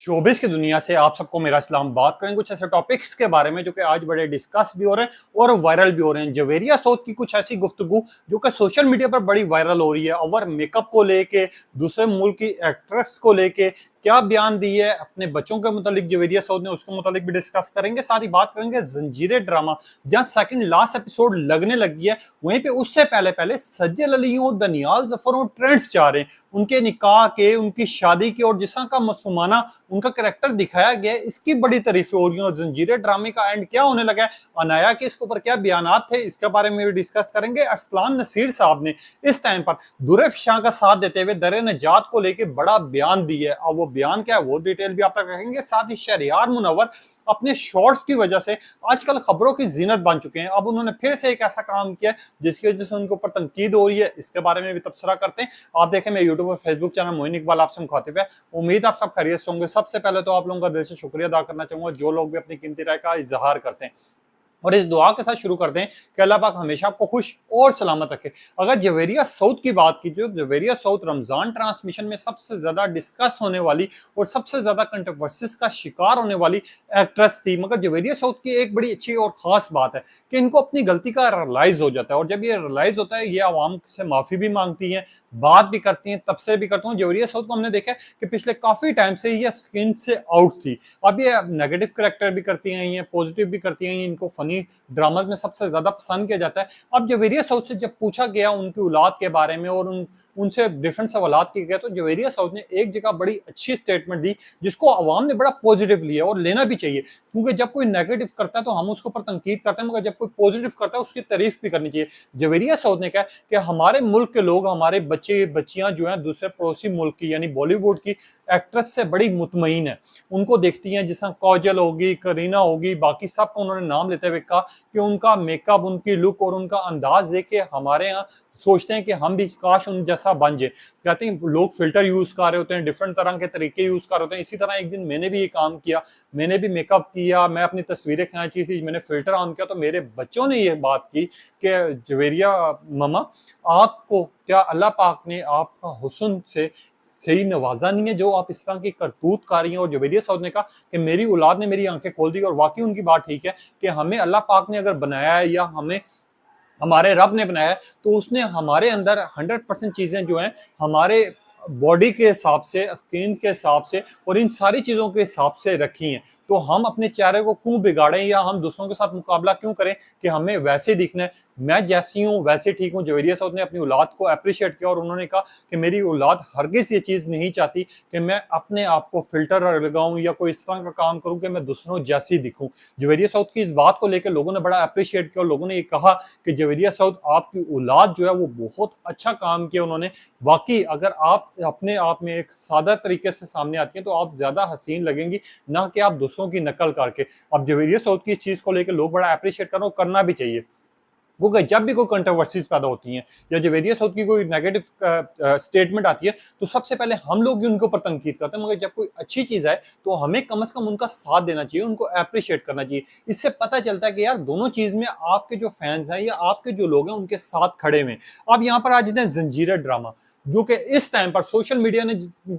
Showbiz की दुनिया से आप सबको मेरा सलाम। बात करेंगे कुछ ऐसे टॉपिक्स के बारे में जो कि आज बड़े डिस्कस भी हो रहे हैं और वायरल भी हो रहे हैं। जवेरिया सऊद की कुछ ऐसी गुफ्तगू जो कि सोशल मीडिया पर बड़ी वायरल हो रही है। ओवर मेकअप को लेके, दूसरे मुल्क की एक्ट्रेस को लेके क्या बयान दी है, अपने बच्चों के मुतालिक जवेरिया सऊद ने, उसके मुतालिक भी डिस्कस करेंगे। साथ ही बात करेंगे जंजीरे ड्रामा जहां सेकंड लास्ट एपिसोड लगने लगी है, वहीं पे उससे पहले पहले सज्जल अली और दनियाल जफर और ट्रेंड्स जा रहे हैं उनके निकाह के, उनकी शादी के, और जिस तरह का मासूमाना उनका कैरेक्टर दिखाया गया है, इसकी बड़ी तारीफें हो रही हैं। और जंजीरे ड्रामे का एंड क्या होने लगा है, अनाया के इसके ऊपर क्या बयानात थे, इसके बारे में भी डिस्कस करेंगे। अरसलान नसीर साहब ने इस टाइम पर दुर फिशा का साथ देते हुए दर नजात को लेकर बड़ा बयान दी है। अब वो बयान क्या है वो डिटेल भी आप तक रखेंगे। साथ ही शहरियार मुनव्वर अपने शॉर्ट्स की वजह से आजकल खबरों की जीनत बन चुके हैं। अब उन्होंने फिर से एक ऐसा काम किया जिसकी वजह से उनके ऊपर तनकीद हो रही है, इसके बारे में भी तबसरा करते हैं। आप देखें, मैं यूट्यूब और फेसबुक चैनल मोइन इकबाल आपसे मुखातिब है। उम्मीद आप सब खैरियत से होंगे। सबसे पहले तो आप लोगों का दिल से शुक्रिया अदा करना चाहूंगा जो लोग भी अपनी कीमती राय का इजहार करते हैं, और इस दुआ के साथ शुरू करते हैं कि अल्लाह पाक हमेशा आपको खुश और सलामत रखे। अगर जवेरिया सऊद की बात की तो जवेरिया सऊद रमजान ट्रांसमिशन में सबसे ज्यादा डिस्कस होने वाली और सबसे ज्यादा कंट्रोवर्सीज का शिकार होने वाली एक्ट्रेस थी। मगर जवेरिया सऊद की एक बड़ी अच्छी और खास बात है कि इनको अपनी गलती का रियलाइज हो जाता है, और जब ये रियलाइज होता है ये आवाम से माफी भी मांगती हैं, बात भी करती हैं, तबसरे भी करती हूँ। जवेरिया सऊद को हमने देखा है कि पिछले काफी टाइम से ये स्क्रीन से आउट थी। अब ये नेगेटिव करेक्टर भी करती हैं, पॉजिटिव भी करती हैं, इनको फनी ड्रामा में सबसे ज्यादा पसंद किया जाता है। अब जवेरिया सऊद से जब पूछा गया उनकी औलाद के बारे में और उनसे डिफरेंट सवालात किए गए, तो जवेरिया सऊद ने एक जगह बड़ी अच्छी स्टेटमेंट दी जिसको अवाम ने बड़ा पॉजिटिव लिया, और लेना भी चाहिए, क्योंकि जब कोई नेगेटिव करता है तो हम उसके ऊपर तनकीद करते हैं, मगर जब कोई पॉजिटिव करता है उसकी तारीफ भी करनी चाहिए। जवेरिया सऊद ने कहा कि हमारे मुल्क के लोग, हमारे बच्चे बच्चियां जो हैं दूसरे पड़ोसी मुल्क की यानी बॉलीवुड की एक्ट्रेस से बड़ी मुतमईन है, उनको देखती हैं, जिस तरह काजल होगी, करीना होगी, बाकी सबको उन्होंने नाम लेते हुए कहा कि उनका मेकअप, उनकी लुक और उनका अंदाज देख के हमारे यहाँ सोचते हैं कि हम भी काश उन जैसा बन जाए। कहते हैं लोग फिल्टर यूज कर रहे होते हैं, डिफरेंट तरह के तरीके यूज कर रहे होते हैं। इसी तरह एक दिन मैंने भी ये काम किया, मैंने भी मेकअप किया, मैं अपनी तस्वीरें खींची थी, मैंने फिल्टर ऑन किया, तो मेरे बच्चों ने ये बात की कि जवेरिया ममा, आपको क्या अल्लाह पाक ने आपका हुस्न से सही नवाजा नहीं है जो आप इस तरह की करतूत कर रही हैं। और जवेरिया सऊद ने कहा कि मेरी औलाद ने मेरी आंखें खोल दी, और वाकई उनकी बात ठीक है कि हमें अल्लाह पाक ने अगर बनाया है या हमें हमारे रब ने बनाया है, तो उसने हमारे अंदर 100% चीजें जो हैं हमारे बॉडी के हिसाब से, स्किन के हिसाब से और इन सारी चीजों के हिसाब से रखी हैं। तो हम अपने चेहरे को क्यों बिगाड़ें या हम दूसरों के साथ मुकाबला क्यों करें कि हमें वैसे दिखना है, मैं जैसी हूँ वैसे ठीक हूँ। जवेरिया सऊद ने अपनी औलाद को अप्रिशिएट किया और उन्होंने कहा कि मेरी औलाद हरगिज ये चीज नहीं चाहती कि मैं अपने आप को फिल्टर लगाऊं या कोई इस तरह का काम करूं कि मैं दूसरों जैसी दिखूं। जवेरिया सऊद की इस बात को लेकर लोगों ने बड़ा अप्रिशिएट किया और लोगों ने ये कहा कि जवेरिया सऊद आपकी औलाद जो है वो बहुत अच्छा काम किया उन्होंने। वाकई अगर आप अपने आप में एक सादा तरीके से सामने आती हैं तो आप ज्यादा हसीन लगेंगी, ना कि आप दूसरों की नकल करके। अब जवेरिया सऊद की इस चीज को लेकर लोग बड़ा अप्रिशिएट कर रहे हैं, करना भी चाहिए, क्योंकि जब भी कोई कंट्रोवर्सीज पैदा होती हैं या जवेरिया सऊद की कोई नेगेटिव स्टेटमेंट आती है तो सबसे पहले हम लोग ही उनके ऊपर तनकीद करते हैं, मगर जब कोई अच्छी चीज है तो हमें कम से कम उनका साथ देना चाहिए, उनको अप्रिशिएट करना चाहिए। इससे पता चलता है कि यार दोनों चीज में आपके जो फैंस हैं या आपके जो लोग हैं उनके साथ खड़े हुए। अब यहाँ पर आज जाते हैं जंजीर ड्रामा, जो कि इस टाइम पर सोशल मीडिया ने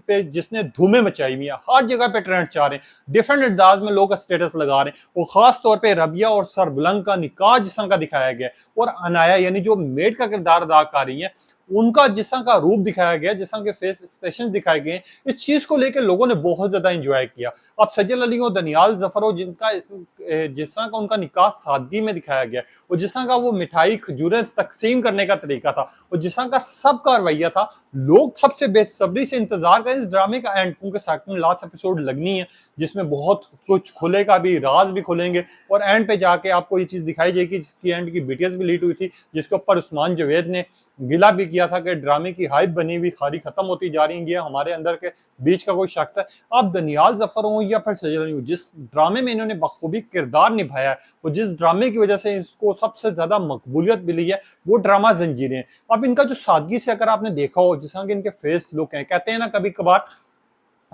पे जिसने धूमें मचाई हुई है, हर जगह पे ट्रेंड चाह रहे हैं, डिफरेंट अंदाज में लोग स्टेटस लगा रहे हैं। और खास तौर पे रबिया और सरबुलंद का निकाह जिस तरह का दिखाया गया और अनाया यानी जो मेड का किरदार अदा कर रही है उनका जिस तरह का रूप दिखाया गया, जिस तरह के फेस एक्सप्रेशन दिखाए गए, इस चीज को लेकर लोगों ने बहुत ज्यादा एंजॉय किया। अब सज्जल अली और दनियाल जफर जिनका जिस तरह का उनका निकाह सादगी में दिखाया गया और जिस तरह का वो मिठाई खजूरें तकसीम करने का तरीका था और जिस तरह का सबका रवैया था, लोग सबसे बेसब्री से इंतजार करें इस ड्रामे का एंड, क्योंकि सेकंड लास्ट एपिसोड लगनी है जिसमें बहुत कुछ खुलेगा भी, राज भी खुलेंगे और एंड पे जाके आपको ये चीज दिखाई जाएगी जिसकी एंड की बीटीएस भी लीड हुई थी, जिसके ऊपर उस्मान जावेद ने गिला भी किया था कि ड्रामे की हाइप बनी हुई खाली खत्म होती जा रही है, हमारे अंदर के बीच का कोई शख्स है। अब दनियाल जफर हो या फिर सजल हो, जिस ड्रामे में इन्होंने बखूबी किरदार निभाया है और जिस ड्रामे की वजह से इसको सबसे ज्यादा मकबूलियत मिली है वो ड्रामा जंजीरें हैं। अब इनका जो सादगी से अगर आपने देखा हो, जिस तरह के इनके फेस लुक हैं, कहते हैं ना कभी कभार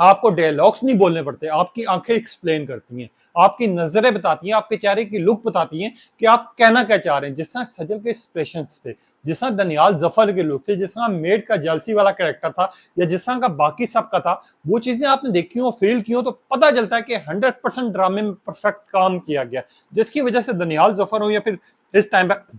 आपको डायलॉग्स नहीं बोलने पड़ते, आपकी आंखें एक्सप्लेन करती हैं, आपकी नजरें बताती हैं, आपके चेहरे की लुक बताती हैं कि आप कहना क्या चाह रहे हैं। जिस तरह सजल के एक्सप्रेशंस थे, जिस तरह दनियाल जफर के लुक थे, जिस तरह मेड का जलसी वाला कैरेक्टर था, या जिस तरह का बाकी सबका था, वो चीजें आपने देखी हो, फील की हो, तो पता चलता है कि 100% ड्रामे में परफेक्ट काम किया गया, जिसकी वजह से दनियाल जफर हो या फिर इस टाइम पर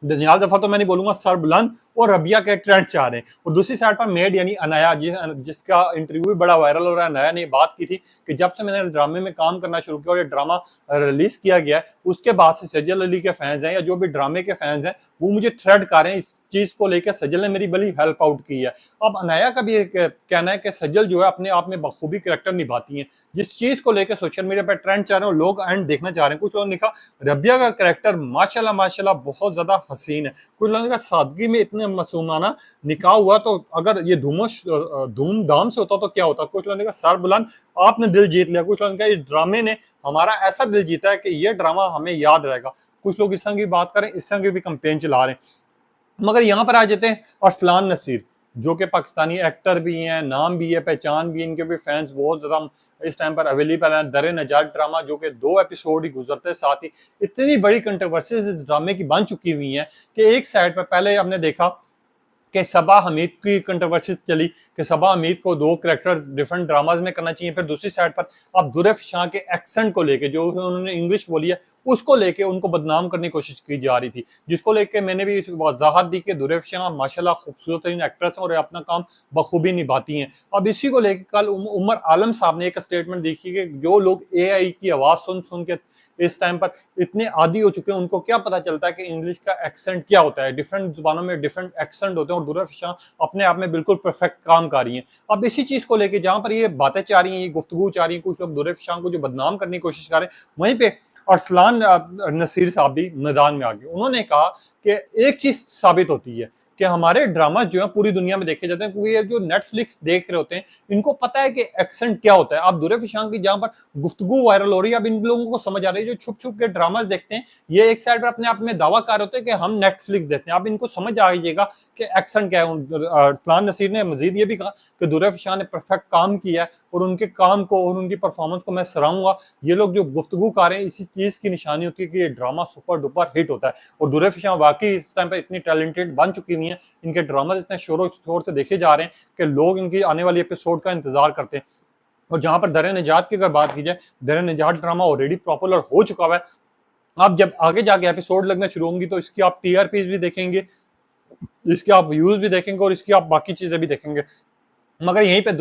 दनियाल दफा तो मैं नहीं बोलूंगा, सरबुलंद और रबिया के ट्रेंड चाह रहे हैं। और दूसरी साइड पर मेड यानी अनाया, जिसका इंटरव्यू भी बड़ा वायरल हो रहा है। अनाया ने बात की थी कि जब से मैंने इस ड्रामे में काम करना शुरू किया और ये ड्रामा रिलीज किया गया है, उसके बाद से सजल अली के फैंस हैं या जो भी ड्रामे के फैंस हैं, वो मुझे थ्रेड कर रहे हैं इस चीज को लेकर। सजल ने मेरी बड़ी हेल्प आउट की है। अब अनाया का भी एक कहना है कि सजल जो है अपने आप में बखूबी कैरेक्टर निभाती है। जिस चीज को लेकर सोशल मीडिया पर ट्रेंड चाह रहे हैं, लोग एंड देखना चाह रहे हैं। कुछ लोगों ने लिखा रबिया का कैरेक्टर माशाल्लाह माशाल्लाह बहुत ज्यादा हसीन है। कुछ लोगों ने कहा सादगी में इतने मासूमाना निकाह हुआ, तो अगर ये धूमधाम से होता तो क्या होता। कुछ लोगों ने कहा सरबुलंद आपने दिल जीत लिया। कुछ लोगों ने कहा इस ड्रामे ने हमारा ऐसा दिल जीता है कि ये ड्रामा हमें याद रहेगा। कुछ लोग इस तरह की बात करें, इस तरह की भी कंपेन चला रहे हैं। मगर यहाँ पर आ जाते हैं अरसलान नसीर, जो कि पाकिस्तानी एक्टर भी हैं, नाम भी है, पहचान भी, इनके भी फैंस बहुत ज्यादा इस टाइम पर अवेलेबल है। दर नजात ड्रामा जो कि 2 एपिसोड ही गुजरते, साथ ही इतनी बड़ी कंट्रोवर्सीज इस ड्रामे की बन चुकी हुई हैं कि एक साइड पर पहले हमने देखा कि सबा हमीद की कंट्रोवर्सी चली कि सबा हमीद को 2 कैरेक्टर्स डिफरेंट ड्रामाज में करना चाहिए। फिर दूसरी साइड पर अब दुरैफ शाह के एक्सेंट को लेके, जो उन्होंने इंग्लिश बोली है, उसको लेके उनको बदनाम करने की कोशिश की जा रही थी, जिसको लेके मैंने भी वजाहत दी कि दुरैफ शाह माशाल्लाह खूबसूरत तरीन एक्ट्रेस और अपना काम बखूबी निभाती हैं। अब इसी को लेकर कल उमर आलम साहब ने एक स्टेटमेंट देखी कि जो लोग AI की आवाज सुन सुन के इस टाइम पर इतने आदी हो चुके हैं, उनको क्या पता चलता है कि इंग्लिश का एक्सेंट क्या होता है। डिफरेंट जुबानों में डिफरेंट एक्सेंट होते हैं और दुरैफ शाह अपने आप में बिल्कुल परफेक्ट काम कर रही हैं। अब इसी चीज को लेके जहां पर ये बातें चाह रही हैं, ये गुफ्तगू चाह रही हैं, कुछ लोग दुरैफ शाह को जो बदनाम करने की कोशिश कर रहे हैं, वहीं पे अरसलान नसीर साहब भी मैदान में आ गए। उन्होंने कहा कि एक चीज साबित होती है कि हमारे ड्रामा जो है पूरी दुनिया में देखे जाते हैं, क्योंकि ये जो नेटफ्लिक्स देख रहे होते हैं, इनको पता है कि एक्सेंट क्या होता है। अब दुरैफ शाह की जहां पर गुफ्तगू वायरल हो रही है, अब इन लोगों को समझ आ रही है जो छुप छुप के ड्रामास देखते हैं, ये एक साइड पर अपने आप में दावा कर होते हैं कि हम नेटफ्लिक्स देखते हैं। अब इनको समझ आ जाएगा कि एक्सेंट क्या है। अरसलान नसीर ने मजीद ये भी कहा कि दुरैफ शाह ने परफेक्ट काम किया है और उनके काम को और उनकी परफॉर्मेंस को मैं सराहूंगा। ये लोग जो गुफ्तगू कर रहे हैं, इसी चीज की निशानी होती है कि ये ड्रामा सुपर डुपर हिट होता है। और दुरैफ शाह वाकई इस टाइम पर इतनी टैलेंटेड बन चुकी हुई है, इनके ड्रामा इतने शोर शोर से देखे जा रहे हैं कि लोग इनकी आने वाली एपिसोड का इंतजार करते हैं। और जहां पर दर निजात की अगर बात की जाए, दर निजात ड्रामा ऑलरेडी पॉपुलर हो चुका हुआ है। आप जब आगे जाके एपिसोड लगना शुरू होंगी तो इसकी आप TRPs भी देखेंगे, इसके आप व्यूज भी देखेंगे और इसकी आप बाकी चीजें भी देखेंगे। मगर यहीं पे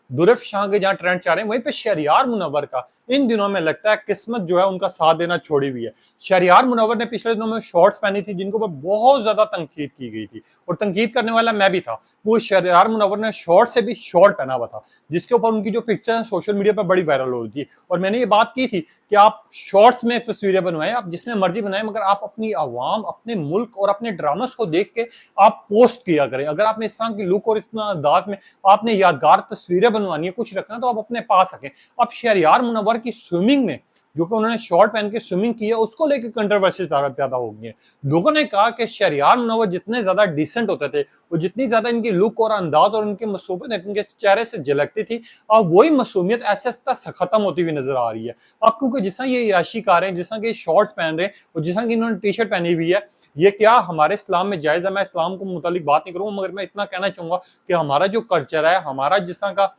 दुरैफ शाह के जहां ट्रेंड चाह रहे हैं, वहीं पे शहरियार मुनव्वर का इन दिनों में लगता है किस्मत जो है उनका साथ देना छोड़ी हुई है। शहरियार मुनव्वर ने पिछले दिनों में शॉर्ट्स पहनी थी जिनको पर बहुत ज्यादा तनकीद की गई थी, और तनकीद करने वाला मैं भी था। वो शहरियार मुनव्वर ने शॉर्ट से भी शॉर्ट पहना हुआ था, जिसके ऊपर उनकी जो पिक्चर है सोशल मीडिया पर बड़ी वायरल हो रही थी। और मैंने ये बात की थी कि आप शॉर्ट्स में तस्वीरें बनवाएं, आप जिसमें मर्जी बनाएं, मगर आप अपनी आवाम, अपने मुल्क और अपने ड्रामास को देख के आप पोस्ट किया करें। अगर आपने इस तरह की लुक और इतना अंदाज में आपने यादगार तस्वीरें बनवानी है, कुछ रखना, तो आप अपने पास रखें। अब शहरियार मुनव्वर की स्विमिंग में जो कि उन्होंने शॉर्ट पहन के स्विमिंग की है, उसको लेकर कंट्रोवर्सी पैदा हो गई है। लोगों ने कहा कि शहरियार मुनव्वर जितने ज्यादा डिसेंट होते थे और जितनी ज्यादा इनकी लुक और अंदाज और इनकी मासूमियत इनके चेहरे से झलकती थी, अब वही मासूमियत ऐसे ऐसे खत्म होती हुई नजर आ रही है। अब क्योंकि जिस तरह ये याशी कर रहे हैं, जिस तरह के शॉर्ट्स पहन रहे हैं और जिस तरह की इन्होंने टी-शर्ट पहनी हुई है, ये क्या हमारे इस्लाम में जायज है? मैं इस्लाम को मुतालिक बात नहीं करूंगा, मगर मैं इतना कहना चाहूंगा कि हमारा जो कल्चर है, हमारा जिस तरह का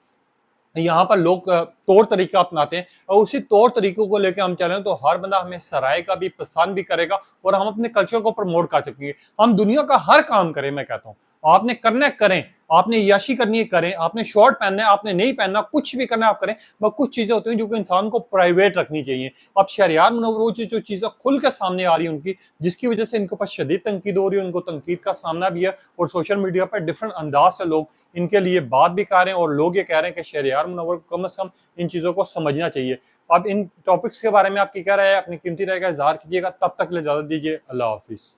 यहाँ पर लोग तौर तरीका अपनाते हैं, और उसी तौर तरीकों को लेकर हम चलें, तो हर बंदा हमें सराय का भी पसंद भी करेगा और हम अपने कल्चर को प्रमोट कर सकेंगे। हम दुनिया का हर काम करें, मैं कहता हूँ आपने करना है करें, आपने याशी करनी है करें, आपने शॉर्ट पहनना है, आपने नहीं पहनना, कुछ भी करना है आप करें, मगर कुछ चीजें होती हैं जो कि इंसान को प्राइवेट रखनी चाहिए। अब शहरियार मुनव्वर वो जो चीजें खुल के सामने आ रही है उनकी, जिसकी वजह से इनके पास शदीद तनकीद हो रही है, उनको तनकीद का सामना भी है, और सोशल मीडिया पर डिफरेंट अंदाज से लोग इनके लिए बात भी कर रहे हैं, और लोग ये कह रहे हैं कि शहरियार मुनव्वर को कम से कम इन चीजों को समझना चाहिए। अब इन टॉपिक्स के बारे में आपकी क्या राय है? अपनी कीमती राय का इजहार कीजिएगा। तब तक ले इजाजत दीजिए। अल्लाह हाफिज।